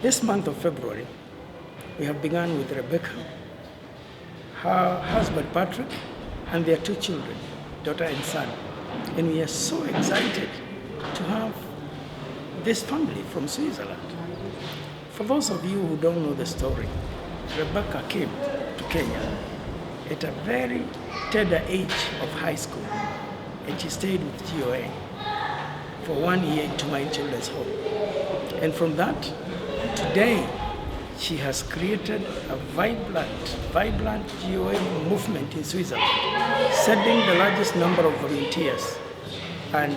This month of February, we have begun with Rebekka, her husband Patrick, and their 2 children, daughter and son. And we are so excited to have this family from Switzerland. For those of you who don't know the story, Rebekka came to Kenya at a very tender age of high school, and she stayed with GOA for 1 year in Munyiri Children's Home. And from that, today, she has created a vibrant GOA movement in Switzerland, sending the largest number of volunteers and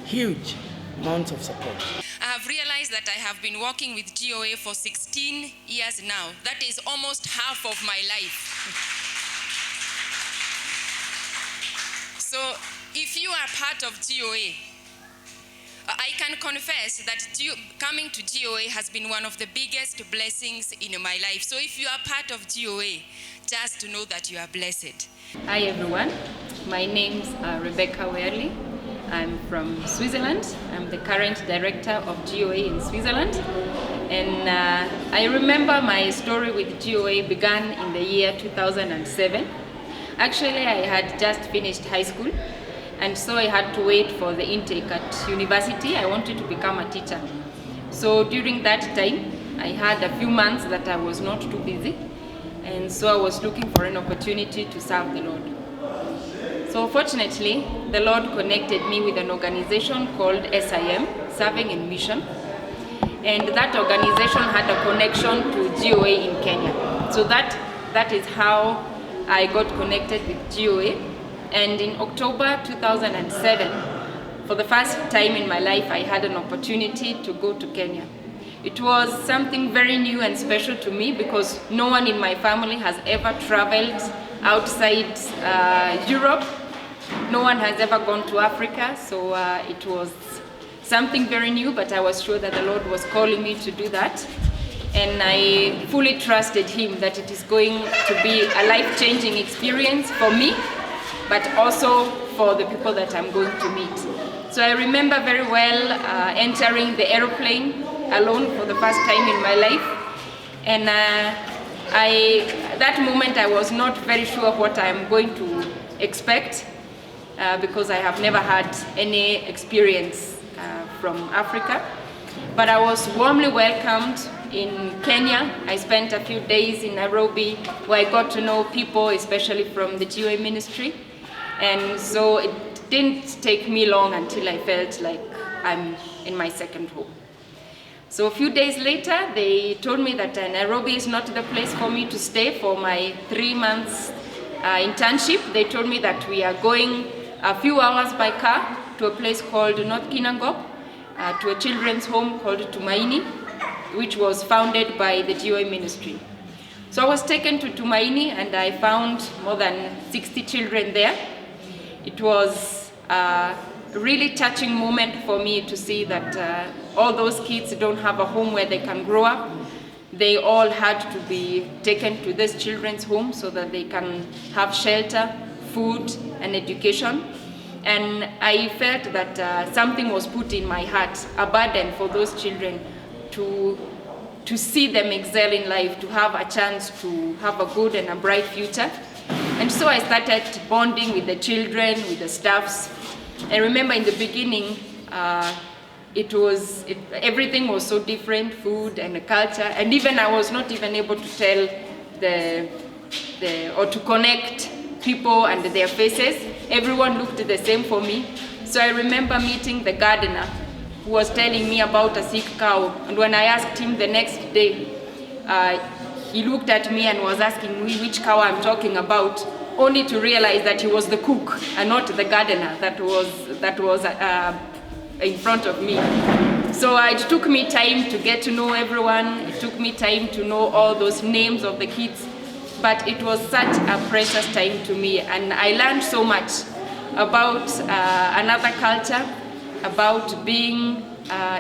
huge amounts of support. I have realized that I have been working with GOA for 16 years now. That is almost half of my life. So if you are part of GOA, I can confess that coming to GOA has been one of the biggest blessings in my life. So if you are part of GOA, just know that you are blessed. Hi everyone, my name's Rebekka. I'm from Switzerland. I'm the current director of GOA in Switzerland. And I remember my story with GOA began in the year 2007. Actually, I had just finished high school, and so I had to wait for the intake at university. I wanted to become a teacher. So during that time, I had a few months that I was not too busy, and so I was looking for an opportunity to serve the Lord. So fortunately, the Lord connected me with an organization called SIM, Serving in Mission, and that organization had a connection to GOA in Kenya. So that is how I got connected with GOA. And in October 2007, for the first time in my life, I had an opportunity to go to Kenya. It was something very new and special to me because no one in my family has ever traveled outside Europe. No one has ever gone to Africa, so it was something very new, but I was sure that the Lord was calling me to do that. And I fully trusted Him that it is going to be a life-changing experience for me, but also for the people that I'm going to meet. So I remember very well entering the aeroplane alone for the first time in my life. And that moment I was not very sure what I'm going to expect because I have never had any experience from Africa. But I was warmly welcomed in Kenya. I spent a few days in Nairobi where I got to know people, especially from the GOA ministry. And so it didn't take me long until I felt like I'm in my second home. So a few days later, they told me that Nairobi is not the place for me to stay for my 3 months internship. They told me that we are going a few hours by car to a place called North Kinangop, to a children's home called Tumaini, which was founded by the GOA ministry. So I was taken to Tumaini and I found more than 60 children there. It was a really touching moment for me to see that all those kids don't have a home where they can grow up. They all had to be taken to this children's home so that they can have shelter, food, and education. And I felt that something was put in my heart, a burden for those children to see them excel in life, to have a chance to have a good and a bright future. And so I started bonding with the children, with the staffs. I remember in the beginning, everything was so different, food and the culture, and even I was not even able to tell or to connect people and their faces. Everyone looked the same for me. So I remember meeting the gardener who was telling me about a sick cow, and when I asked him the next day, he looked at me and was asking me which cow I'm talking about, only to realize that he was the cook and not the gardener that was in front of me. So it took me time to get to know everyone. It took me time to know all those names of the kids, but it was such a precious time to me, and I learned so much about another culture, about being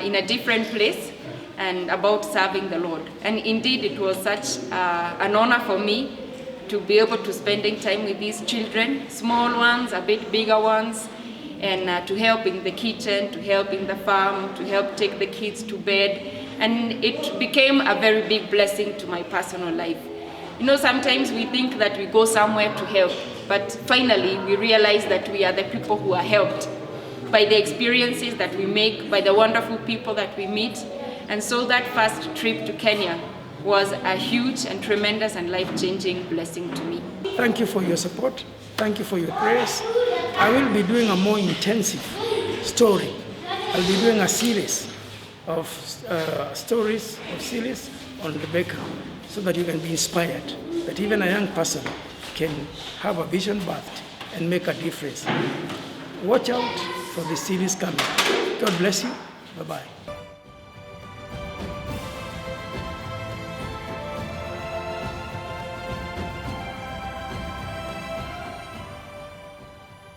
in a different place, and about serving the Lord. And indeed, it was such an honor for me to be able to spending time with these children, small ones, a bit bigger ones, and to help in the kitchen, to help in the farm, to help take the kids to bed, And it became a very big blessing to my personal life. You know, sometimes we think that we go somewhere to help, but finally we realize that we are the people who are helped by the experiences that we make, by the wonderful people that we meet. And so that first trip to Kenya was a huge and tremendous and life-changing blessing to me. Thank you for your support. Thank you for your prayers. I will be doing a more intensive story. I'll be doing a series of series on Rebekka, so that you can be inspired, that even a young person can have a vision birthed and make a difference. Watch out for the series coming. God bless you. Bye-bye.